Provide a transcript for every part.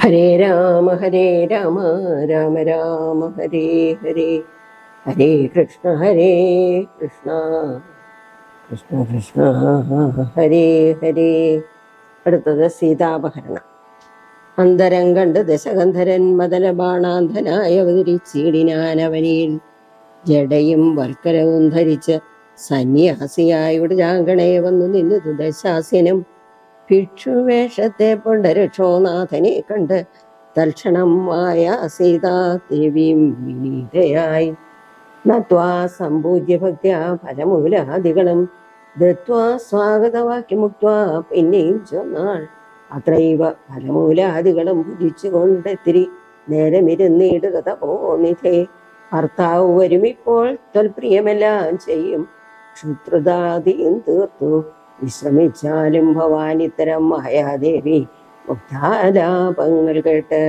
ഹരേ രാമ രാമ രാമ ഹരേ ഹരേ, ഹരേ കൃഷ്ണ കൃഷ്ണ കൃഷ്ണ ഹരേ ഹരേ. അടുത്തത് സീതാപഹരണം. അന്തരം കണ്ട് ദശകന്ധരൻ മദനബാണാന്ധനായി അവതരിച്ചിടിനാനവനിൽ ജടയും വൽക്കരവും ധരിച്ച് സന്യാസിയായുടെ ജാങ്കണേ വന്നു നിന്നു ദശാസ്യനും ഭിക്ഷുവേഷത്തെ പൊണ്ടരക്ഷോനാഥനെ കണ്ട് തൽക്ഷണം മായ സീതാദേവിയും വിനീതയായി നത്വാ സമ്പൂജ്യ ഭക്ത്യാ ഫലമൂലാദികളും ധൃത്വാ സ്വാഗതവാക്യമുക്വാ പിന്നെയും ചൊന്നാൾ അത്രൈവ ഫലമൂലാദികളും ഭുജിച്ചുകൊണ്ടെത്തിരി നേരമിരുന്നിടുക തപോനിധേ. ഭർത്താവ് വരുമിപ്പോൾ ത്വൽപ്രിയമെല്ലാം ചെയ്യും, ക്ഷുദ്രതാദിയും തീർത്തു വിശ്രമിച്ചാലും ഭവാൻ ഇത്തരം മായാദേവി മുക്താലാപങ്ങൾ കേട്ട്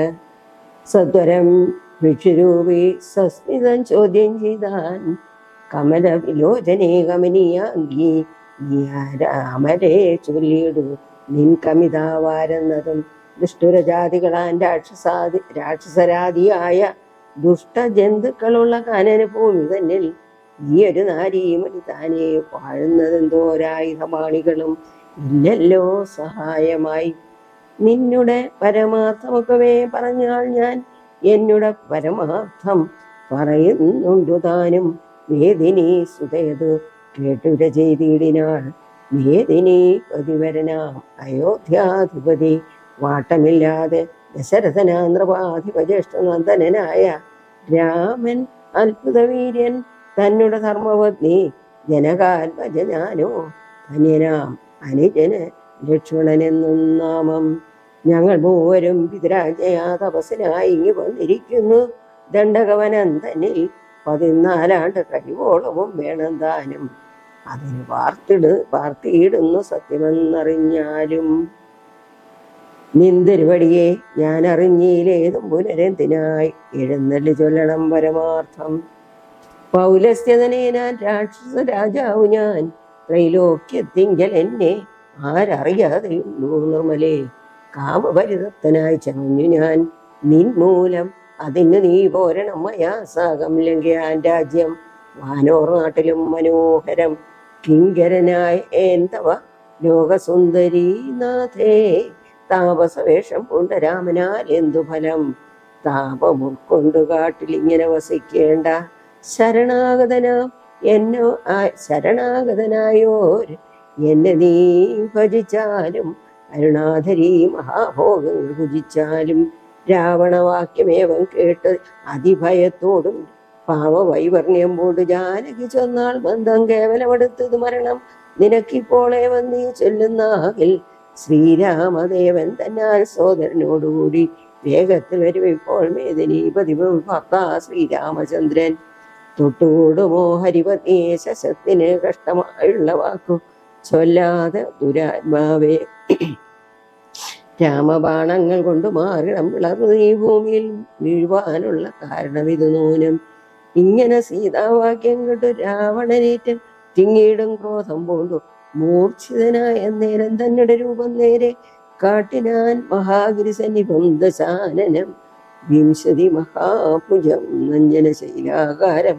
സത്വരം ഭിക്ഷുരൂപി സസ്മിതം ചോദ്യം ചെയ്താൻ. കമല വിലോചനേ കമനീയാങ്കി രാമരെ ചൊല്ലിയിടു നിൻ കമിതാവാരെന്നതും ദുഷ്ടുരജാതികളാൻ രാക്ഷസരാതിയായ ദുഷ്ടജന്തുക്കളുള്ള കാനന ഭൂമി തന്നിൽ ഈ ഒരു നാരീമണി താനെ വാഴുന്നതെന്തോരായുധമാണികളും ഇല്ലല്ലോ സഹായമായി. നിന്നുടെ പരമാർത്ഥമൊക്കവേ പറഞ്ഞാൽ ഞാൻ എന്നുടെ പരമാർത്ഥം പറയുന്നുണ്ടു താനും. വേദിനി സുതേതു കേട്ടുര ചെയ്തിടിനാൾ. വേദിനി പതിവരനാം അയോധ്യാധിപതി വാട്ടമില്ലാതെ ദശരഥനാന്ത്രപാധിപജ്യേഷ്ഠനന്ദനായ രാമൻ അത്ഭുതവീര്യൻ തന്നുടെ ധർമ്മപത്നി ജനകാത്മജ ഞാനോ ധന്യനാം അനുജന് ലക്ഷ്മണനെന്നും നാമം. ഞങ്ങൾ മൂവരും പിതരാജ്ഞയാ തപസ്സിനായി ഇങ്ങി വന്നിരിക്കുന്നു. ദണ്ഡകവനം തന്നിൽ 14 കഴിവോളവും വേണം താനും. അതിന് വാർത്തിയിടുന്നു സത്യമെന്നറിഞ്ഞാലും നിന്തിരുവടിയെ ഞാൻ അറിഞ്ഞില്ലേതും പുനരെന്തിനായി എഴുന്നള്ളി ചൊല്ലണം പരമാർത്ഥം. പൗലസ്ത്യതനെ ഞാൻ രാക്ഷസ രാജാവു ഞാൻ, ത്രൈലോക്യത്തിങ്കൽ എന്നെ ആരറിയാതെയുള്ളൂ നിർമ്മലേ. കാമപരിതപ്തനായി ചമഞ്ഞു ഞാൻ നിൻമൂലം, അതിന് നീ പോരണം മയാസാകം ലങ്കയാൻ രാജ്യം. വാനോർ നാട്ടിലും മനോഹരം കിങ്കരനായ ഏന്തവ ലോകസുന്ദരീ നാഥേ. താപസവേഷം പൂണ്ട രാമനാൽ എന്തു ഫലം, താപം ഉൾക്കൊണ്ടു കാട്ടിൽ ഇങ്ങനെ വസിക്കേണ്ട. ശരണാഗതനായോർ എന്നെ നീ ഭജിച്ചാലും, അരുണാധരീ മഹാഭോഗങ്ങൾ ഭുജിച്ചാലും, രാവണവാക്യമേവം കേട്ട് അതിഭയത്തോടും പാവവൈവർണ്യം കൊണ്ട് ജാനകി ചൊന്നാൾ ബന്ധം കേവലമെടുത്തത് മരണം. നിനക്കിപ്പോളെ വന്നീ ചൊല്ലുന്നാകിൽ ശ്രീരാമദേവൻ തന്നാൽ സോദരനോടുകൂടി വേഗത്തിൽ വരും ഇപ്പോൾ മേദിനി പതിവ് ഭക്ത ശ്രീരാമചന്ദ്രൻ. തൊട്ടുകൂടുമോ ഹരിപത്നിയെ ശശത്തിന് കഷ്ടമായുള്ള വാക്കു ചൊല്ലാതെ ദുരാത്മാവേ. രാമബാണങ്ങൾ കൊണ്ട് മാറിടം പിളർന്നു ഈ ഭൂമിയിൽ വീഴുവാനുള്ള കാരണം ഇത് നൂനം. ഇങ്ങനെ സീതാവാക്യം കേട്ടു രാവണനേറ്റം തിങ്ങിയിടും ക്രോധം പോണ്ടു മൂർച്ഛിതനായ നേരം തന്നെ രൂപം നേരെ കാട്ടിനാൻ മഹാഗിരി സന്നിഭം ദശാനനം. വിംശതി മഹാഭുജം നഞ്ജന ശൈലാകാരം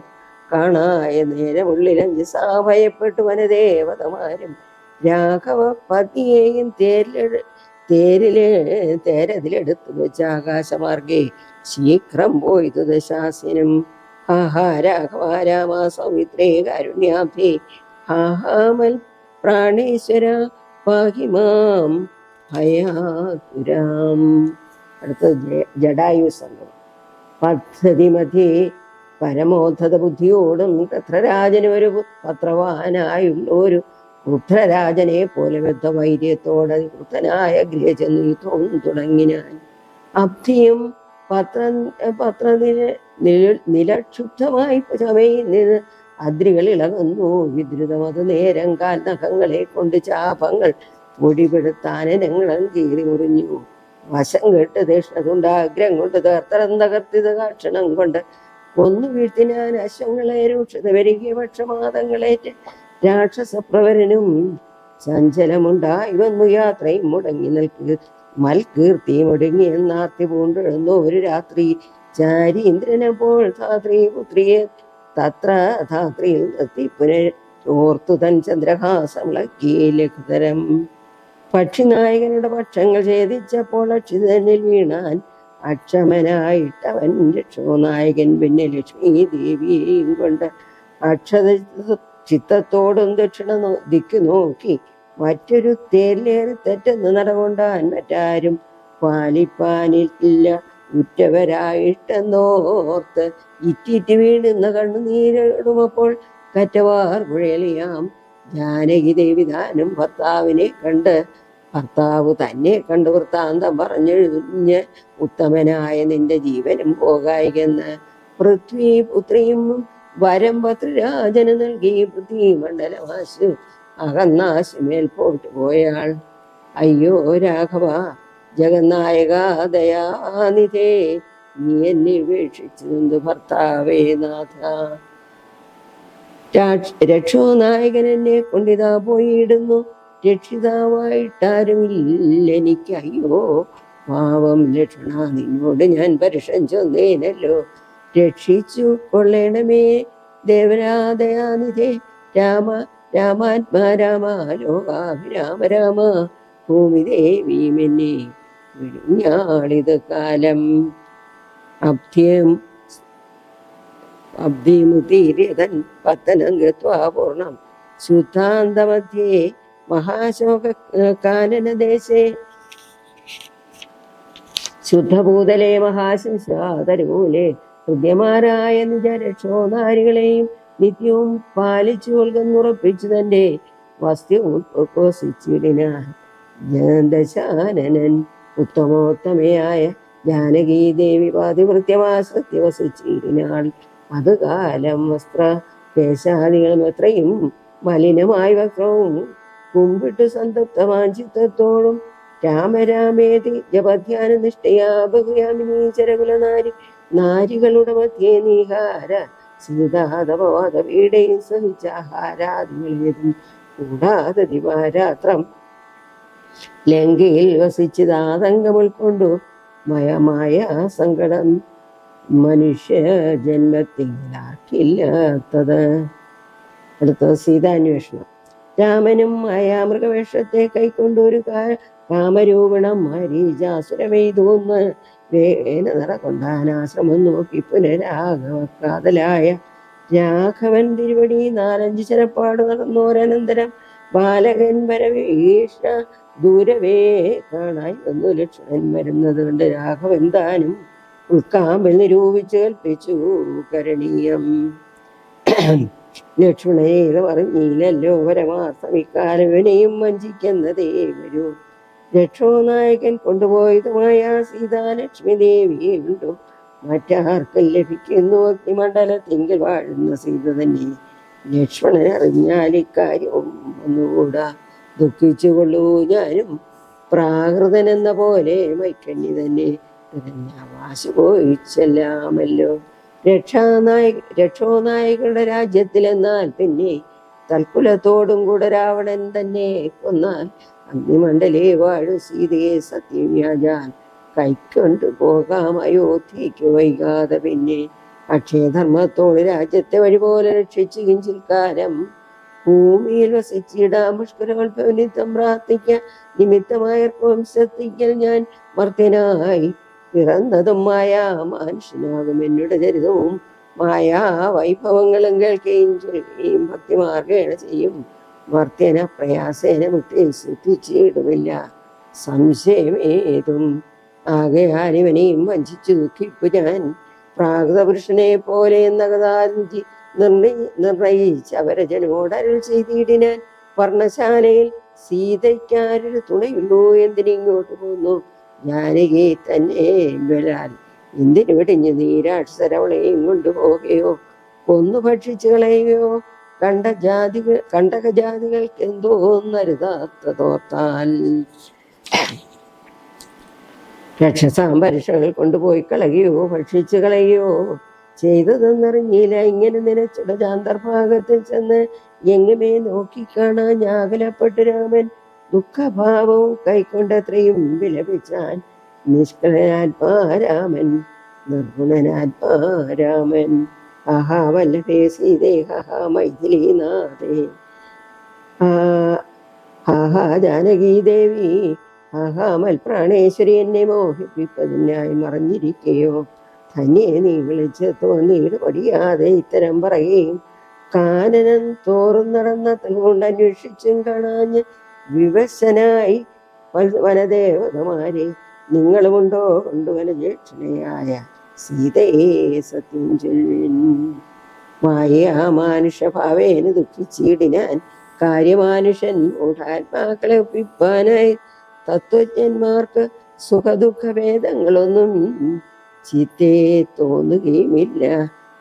കാണായ നേരമുള്ളിലഞ്ച് സാഭയപ്പെട്ടു വനദേവതമാരും. രാഘവ പത്നിയെയും തേരതിലെടുത്തു വെച്ച ആകാശമാർഗേ ശീഘ്രം പോയിതു ദശാസ്യനും. ഹാഹാ രാഘവ രാമ സൗമിത്രേ കാരുണ്യാബ്ധേ, ഹാഹാമൽ പ്രാണേശ്വര പാഹിമാം ഭയാതുരാം. അടുത്തത് ജടായു സംഘം. പദ്ധതി മധ്യേ പരമോദ്ധത ബുദ്ധിയോടും കത്രരാജനൊരു പത്രവാനായുള്ളൊരു ക്രുദ്ധരാജനെ പോലെ ബദ്ധവൈര്യത്തോടെ ക്രുദ്ധനായ ഗൃഹ ചെന്നു യുദ്ധവും തുടങ്ങിനാൻ. അബ്ധിയും നിലക്ഷുബ്ധമായി ചമയിൽ നിന്ന് അദ്രികൾ ഇളകുന്നു വിദ്രുതമത് നേരം കാൽ നഖങ്ങളെ കൊണ്ട് ചാപങ്ങൾ പൊടിപെടുത്താനങ്ങളും കീറി മുറിഞ്ഞു. വശം കെട്ട് ദേഷ്ണതുണ്ടാഗ്രം കൊണ്ട് തകർത്തിത കാക്ഷണം കൊണ്ട് കൊന്നു വീഴ്ത്തിനാൻ അശ്വങ്ങളെ രൂക്ഷത വരികിയ പക്ഷമാതങ്ങളേറ്റ് രാക്ഷസപ്രവരനും ചഞ്ചലമുണ്ടായി വന്നു യാത്രയും മുടങ്ങി നിൽക്കുക മൽകീർത്തി മുടങ്ങിയെന്നാർത്തി പൂണ്ടെഴുന്നു ഒരു രാത്രി ചാരീന്ദ്രനപ്പോൾ ധാത്രി പുത്രിയെ തത്ര ധാത്രിയിൽ നിർത്തി പുനരോർത്തു തൻ ചന്ദ്രഹാസമിളക്കി ലഘുതരം. പക്ഷിനായകനുടെ പക്ഷങ്ങൾ ഛേദിച്ചപ്പോൾ അക്ഷിതനിൽ വീണാൻ അക്ഷമനായിട്ടവൻ. രക്ഷോനായകൻ പിന്നെ ലക്ഷ്മി ദേവിയെയും കൊണ്ട് അക്ഷത ചിത്തത്തോടും ദക്ഷിണ ദിക്കു നോക്കി മറ്റൊരു തേരിലേറി തെറ്റെന്ന് നടകൊണ്ടാൻ മറ്റാരും പാലിപ്പാനില്ല ഉറ്റവരായിട്ടെന്നോർത്ത് ഇറ്റിറ്റ് വീഴുന്ന കണ്ണുനീരിടുമപ്പോൾ കറ്റവാർ പുഴലിയാം ജാനകി ദേവി താനും ഭർത്താവ് തന്നെ കണ്ട് വൃത്താന്തം പറഞ്ഞെഴുഞ്ഞ് ഉത്തമനായ നിന്റെ ജീവനും പോകായികെന്ന് പൃഥ്വി പുത്രിയും വരം പത്രിരാജന് നൽകി പൃഥ്വി മണ്ഡലമാശു അകന്നാശുമേൽ പോട്ടു പോയാൾ. അയ്യോ രാഘവ ജഗന്നായക ദയാനിധേ, നീ എന്നെ ഉപേക്ഷിച്ചു ഭർത്താവേ നാഥ. രക്ഷോനായകൻ എന്നെ കൊണ്ടിതാ പോയിടുന്നു, രക്ഷിതാവായിട്ടാരും ഇല്ലെനിക്ക്. അയ്യോ പാവം ലക്ഷ്മണ, നിന്നോട് ഞാൻ പരുഷം ചൊന്നേനല്ലോ. രക്ഷിച്ചു കൊള്ളണമേ ദേവരാദയാനിധേ. രാമ രാമാത്മാ രാമ ലോകാഭിരാമ രാമ, ഭൂമിദേവിയുമെന്നെ വിഴിഞ്ഞാളിത് കാലം. അബ്ധിമുദീര്യതൻ പത്തനം ഗത്വാ പൂർണ്ണം ശുദ്ധാന്തമധ്യേ മഹാശോക കാനനദേശേ ശുദ്ധഭൂതലേ മഹാശിശാതരൂലേ ഹൃദ്യമാരായ നിജരക്ഷോനാരികളെയും നിത്യവും പാലിച്ചു കൊൽകുറപ്പിച്ചു തന്റെ വസ്തുസിച്ചിടിനാൻ. ദശാനനൻ ഉത്തമോത്തമയായ ജാനകീ ദേവി പാതിവൃത്യമാസത്യ വസിച്ചിടിനാൾ. അത് കാലം വസ്ത്ര കേശാദികളും എത്രയും മലിനമായ വസ്ത്രവും കുമ്പിട്ടു സന്തപ്തമാൻ ചിത്തത്തോടും രാമരാമേതി ജപധ്യാന നിഷ്ഠയാ ബഹുയാമിനീ ചരകുല നാരികളുടെ മധ്യേ നീഹാര സീതാതപവാദപീഡയും സഹിച്ചാഹാരാദികളേതും കൂടാതെ ദിവാരാത്രം ലങ്കയിൽ വസിച്ചതാതങ്കം ഉൾക്കൊണ്ടു മയമായ സങ്കടം മനുഷ്യ ജന്മത്തിലാക്കില്ലാത്തത്. അടുത്ത സീതാന്വേഷണം. രാമനും മായാമൃഗവേഷത്തെ കൈക്കൊണ്ടൊരു കാമരൂപണം മാരീചാസുരമെയ്തൂന്ന് വേന നിറകൊണ്ടാനാശ്രമം നോക്കി പുനരാഘവക്കാതലായ രാഘവൻ തിരുവടി 4-5 ചരപ്പാട് നടന്നോരനന്തരം ബാലകൻ വരവീഷ ദൂരവേ കാണായി വന്നു. ലക്ഷ്മണൻ വരുന്നത് കണ്ട് രാഘവൻ താനും ഉൾക്കാമ്പിൽ നിരൂപിച്ച് കൽപ്പിച്ചു കരണീയം. ലക്ഷ്മണനെ ഇത് പറഞ്ഞില്ലല്ലോ പരമാർത്ഥം ഇക്കാലം ഇവനെയും വഞ്ചിക്കുന്നതേ വരൂ. രക്ഷോനായകൻ കൊണ്ടുപോയതുമായ സീതാലക്ഷ്മി ദേവിയെ ഉണ്ടു മറ്റാർക്കും ലഭിക്കുന്നു. അഗ്നിമണ്ഡലത്തിങ്കിൽ വാഴുന്ന സീത തന്നെ. ലക്ഷ്മണൻ അറിഞ്ഞാൽ ഇക്കാര്യവും ഒന്നുകൂടാ ദുഃഖിച്ചുകൊള്ളൂ. ഞാനും പ്രാകൃതൻ എന്ന പോലെ മൈക്കണ്ണി തന്നെ വാശു പോയിച്ചെല്ലാമല്ലോ. രക്ഷോനായകരുടെ രാജ്യത്തിലെന്നാൽ പിന്നെ തൽക്കുലത്തോടും കൂടെ രാവണൻ തന്നെ കൊന്നാൽ അഗ്നിമണ്ഡലേ വാഴു സീതയെ സത്യം വ്യാജാൽ കൈക്കൊണ്ടു പോകാം അയോധ്യയ്ക്ക് വൈകാതെ. പിന്നെ അക്ഷയധർമ്മത്തോട് രാജ്യത്തെ വഴിപോലെ രക്ഷിച്ചു കിഞ്ചിൽ കാലം ഭൂമിയിൽ വസിച്ചിടാം. പുഷ്കരോത്ഭവനിത്വം പ്രാർത്ഥിക്ക നിമിത്തമായ വംശത്തിക്കൽ ഞാൻ മർത്യനായി പിറന്നതും മായാ മനുഷ്യനാകും. എന്നോട് ചരിതവും മായാ വൈഭവങ്ങളും കേൾക്കുകയും ചൊല്ലുകയും ഭക്തിമാർഗേണ ചെയ്യും. മർത്യന പ്രയാസേന മുക്തി സിദ്ധിച്ചിടുമില്ല സംശയമേതും. ആകയാൽ ഇവനെയും വഞ്ചിച്ചു ദുഃഖിപ്പു ഞാൻ പ്രാകൃത പുരുഷനെ പോലെ നഗതാഞ്ചി നിർണയിച്ച് അവരജനോടരുൾ ചെയ്തിടിനാൻ. വർണ്ണശാലയിൽ സീതയ്ക്കാരൊരു തുണയുള്ളൂ. എന്തിനിങ്ങോട്ട് പോന്നു ജാനകി തന്നെ വരാൽ എന്തിനു വെടിഞ്ഞ് നീരാക്ഷരവളെയും കൊണ്ടുപോകുകയോ കൊന്നു ഭക്ഷിച്ചു കളയുകയോ കണ്ടകജാതികൾക്ക് എന്തോന്നരുതാത്തതോർത്താൽ രക്ഷസാമ്പരക്ഷകൾ കൊണ്ടുപോയി കളയുകയോ ഭക്ഷിച്ചു കളയുകയോ ചെയ്തതെന്നറിഞ്ഞില്ല. ഇങ്ങനെ നിലച്ചുട ചാന്തർഭാഗത്തിൽ ചെന്ന് എങ്ങുമേ നോക്കിക്കാണാൻ ഞാകുലപ്പെട്ടു രാമൻ ദുഃഖഭാവവും കൈക്കൊണ്ടത്രയും വിലപിച്ചാൻ നിഷ്കളനാത്മാരാമൻ നിർഗുണനാത്മാരാമൻ. ആഹാ വല്ലഭേ സീതേ ഹഹാ മൈഥിലീനാഥേ ആഹാ ജാനകീ ദേവി ആഹാ മൽപ്രാണേശ്വരി എന്നെ മോഹിപ്പിപ്പതിനായി മറഞ്ഞിരിക്കയോ. തന്നെ നീ വിളിച്ച് തോന്നിയിട്ട് പടിയാതെ ഇത്തരം പറയുകയും കാനനം തോറും നടന്നത്തിൽ കൊണ്ട് അന്വേഷിച്ചും കാണാഞ്ഞ് വിവശനായി വനദേവതമാരെ നിങ്ങളുമുണ്ടോ കൊണ്ടുവന ജ്യേഷ്ഠനയായ സീതയെ സത്യം ചൊല്ലിൻ. മാനുഷഭാവേന് ദുഃഖിച്ചിടിനാൻ കാര്യമാനുഷൻ മൂഢാത്മാക്കളെ ഒപ്പിപ്പാനായി തത്വജ്ഞന്മാർക്ക് സുഖദുഃഖ ഭേദങ്ങളൊന്നും ചിത്തേ തോന്നുകയുമില്ല,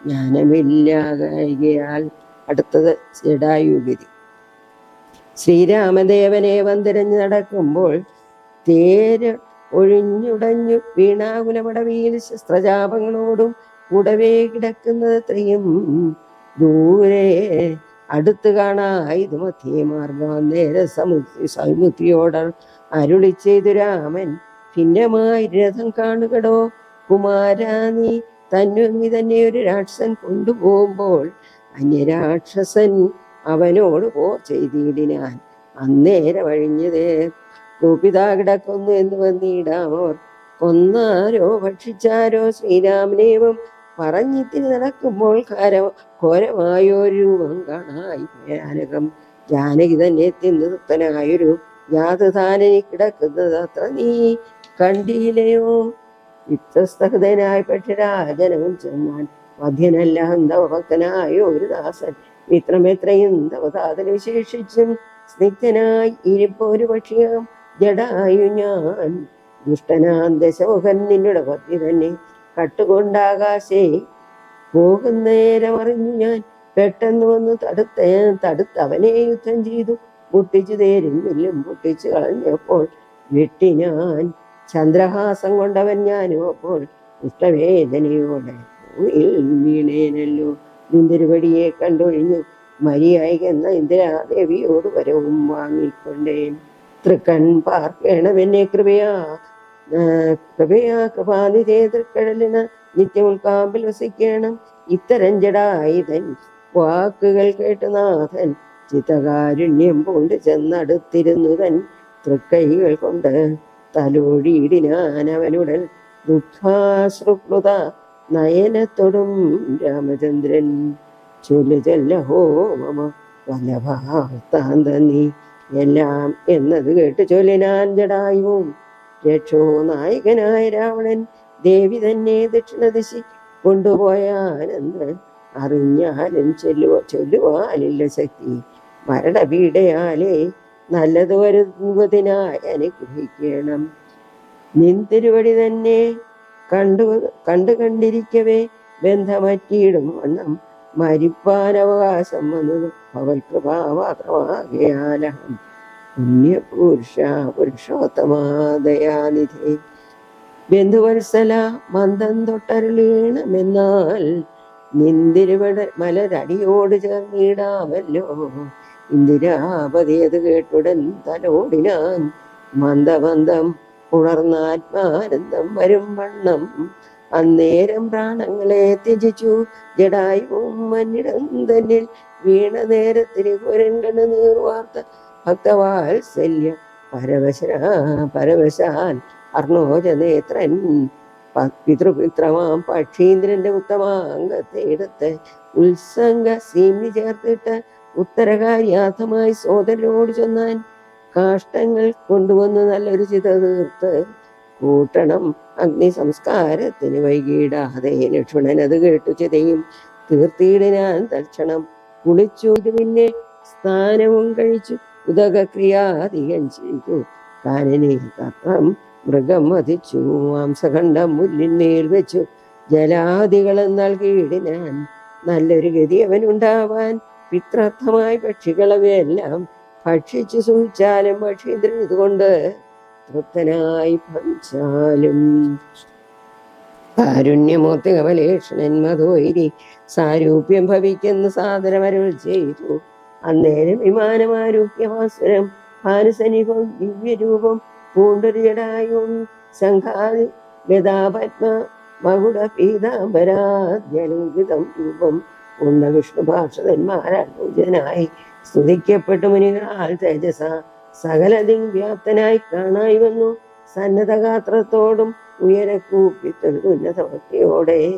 ജ്ഞാനമില്ലാകയാൽ. അടുത്തത് ജടായുഗതി. ശ്രീരാമദേവനെ വന്തിരഞ്ഞു നടക്കുമ്പോൾ തേര് ഒഴിഞ്ഞുടഞ്ഞു വീണാകുലമടവിയിൽ ശസ്ത്രജാപങ്ങളോടും കൂടവേ കിടക്കുന്നത് അത്രയും ദൂരെ അടുത്ത് കാണായത് മധ്യേ മാർഗം. അന്നേരം സമുദ്രിയോട് അരുളി ചെയ്തു രാമൻ, ഭിന്നമായി രഥം കാണുകടോ കുമാരാ, നീ തന്നെ ഒരു രാക്ഷസൻ കൊണ്ടുപോകുമ്പോൾ അന്യരാക്ഷസൻ അവനോട് ചെയ്തിടിനാൻ. അന്നേരം അഴിഞ്ഞതേ കൂപ്പിതാ കിടക്കുന്നു എന്ന് വന്നിടാമോർ. കൊന്നാരോ ഭക്ഷിച്ചാരോ ശ്രീരാമനേവം പറഞ്ഞിത്തിന് നടക്കുമ്പോൾ ഘോരമായൊരു രൂപം കാണായി ഭയാനകം. ജാനകി തന്നെ തിന്നുത്തനായൊരു യാതധാനനി കിടക്കുന്നത് അത്ര നീ കണ്ടില്ലയോ. യുക്തസ്ഥഹൃദയനായ പക്ഷരാജനവും ചെന്നാൻ മധ്യനല്ല ഭക്തനായ ഒരു ദാസൻ മിത്രമെത്രയും തവതാതന് വിശേഷിച്ചും സ്നിഗ്ധനായി ഇരിപ്പൊരു പക്ഷിയാം ജടായു ഞാൻ. ദുഷ്ടനാം ദശമുഖൻ നിന്നുടെ പത്നി തന്നെ കട്ടുകൊണ്ടാകാശേ പോകുന്നേരം അറിഞ്ഞു ഞാൻ. പെട്ടെന്ന് വന്ന് തടുത്ത് അവനെ യുദ്ധം ചെയ്തു പൊട്ടിച്ചു തേരും വില്ലും പൊട്ടിച്ചു കളഞ്ഞപ്പോൾ വെട്ടി ഞാൻ. ചന്ദ്രഹാസം കൊണ്ടവൻ ഞാനും അപ്പോൾ ഇഷ്ടവേദനയോടെ വീണേനല്ലോ. നിന്തിരുപടിയെ കണ്ടൊഴിഞ്ഞു മരിയായികെന്ന ഇന്ദിരാദേവിയോട് വരവും വാങ്ങിക്കൊണ്ടേൻ. തൃക്കൺ പാർക്കണമെന്നെ കൃപാനിധേ തൃക്കടലിന് നിത്യമുൾക്കാമ്പിൽ വസിക്കണം. ഇത്തരം ജടായുധൻ വാക്കുകൾ കേട്ട് നാഥൻ ചിത്തകാരുണ്യം കൊണ്ട് ചെന്നടുത്തിരുന്നുതൻ തൃക്കൈകൾ കൊണ്ട് തലോടിയിടിനാൻ അവനുടൻ ദുഃഖാശ്രുപ്ലുത നയനത്തൊടും രാമചന്ദ്രൻ. ചൊല്ലഹോ മമ വല്ലഭാവത്താന്ത നീ എല്ലാം എന്നത് കേട്ട് ചൊല്ലിനാൻ ജടായുവും. രക്ഷോ നായകനായ രാവണൻ ദേവി തന്നെ ദക്ഷിണദിശി കൊണ്ടുപോയാനെന്ന് അറിഞ്ഞാലും ചൊല്ലുവാനില്ല ശക്തി. മരണപീഡയാലേ നല്ലത് വരുന്നതിനായി അനുഗ്രഹിക്കണം. നിന്തിരുവടി തന്നെ കണ്ടിരിക്കവേ ബന്ധമറ്റിയിടും വണ്ണം മരിപ്പാൻ അവകാശം വന്നത് അവൾ കൃപാമാത്രമാകയാലഹം പുരുഷോത്തമാദയാനിധേ. ബന്ധുവത്സല മന്ദം തൊട്ടരുളീണമെന്നാൽ നിന്തിരുവട മലരടിയോട് ചേർന്നിടാമല്ലോ. ഇന്ദിരാപതിയത് കേട്ടുടൻ തലോടിനാൻ. മന്ദമന്ദം ഉണർന്നാത്മാനന്ദം വരും വണ്ണം അന്നേരം പ്രാണങ്ങളെ ത്യജിച്ചു ജടായുവും മന്നിടം തന്നിൽ വീണ നേരത്തിന് കുരങ്കണ് നീർവാർത്ത ഭക്തവാത്സല്യ പരവശാൽ അർണോജനേത്രൻ പിതൃപിത്രമാം പക്ഷീന്ദ്രന്റെ ഉത്തമാംഗത്തെ എടുത്ത് ഉത്സംഗ സീമി ചേർത്തിട്ട് ഉത്തരകാര്യാർത്ഥമായി സോദരനോട് ചൊന്നാൻ. കാഷ്ടങ്ങൾ കൊണ്ടുവന്ന് നല്ലൊരു ചിത തീർത്ത് കൂട്ടണം അഗ്നി സംസ്കാരത്തിന് വൈകിടാതെ. ലക്ഷ്മണൻ അത് കേട്ടു ചിതയും തീർത്തിയിടിനാൻ തൽക്ഷണം. കുളിച്ചു പിന്നെ സ്നാനവും കഴിച്ചു ഉദകക്രിയാധികം ചെയ്തു. കാനനെ തത്രം മൃഗം വധിച്ചു മാംസഖണ്ഡം മുല്ലിന്മേൽ വെച്ചു ജലാദികളും നൽകിയിടിനാൻ. നല്ലൊരു ഗതി അവനുണ്ടാവാൻ പിത്രർത്ഥമായി പക്ഷികളവയെല്ലാം ഭക്ഷിച്ചു സൂഹിച്ചാലും പക്ഷീന്ദ്രൻ ഇതുകൊണ്ട് തൃപ്തനായി ഭവിച്ചാലും. കാരുണ്യമൂർത്തി കമലേഷണൻ മധുവൈരി സാരൂപ്യം ഭവിക്കുന്ന സാദരമരുൾ ചെയ്തു. അന്നേരം വിമാനമാരൂപ്യഭാസുരം ഭാനുസനിഭം ദിവ്യരൂപം പൂണ്ടൊരു ജടായും ശംഖാദി ലതാപത്മ മകുട പീതാംബരാദ്യലംകൃതം രൂപം പൂർണ്ണ വിഷ്ണു ഭാഷതന്മാരാൽ പൂജനായി സ്തുതിക്കപ്പെട്ടു മുനികളാൽ തേജസ സകലതിം വ്യാപ്തനായി കാണായി വന്നു. സന്നദ്ധഗാത്രത്തോടും ഉയരക്കൂപ്പിത്തൊരു ഉന്നത ഭക്തിയോടെ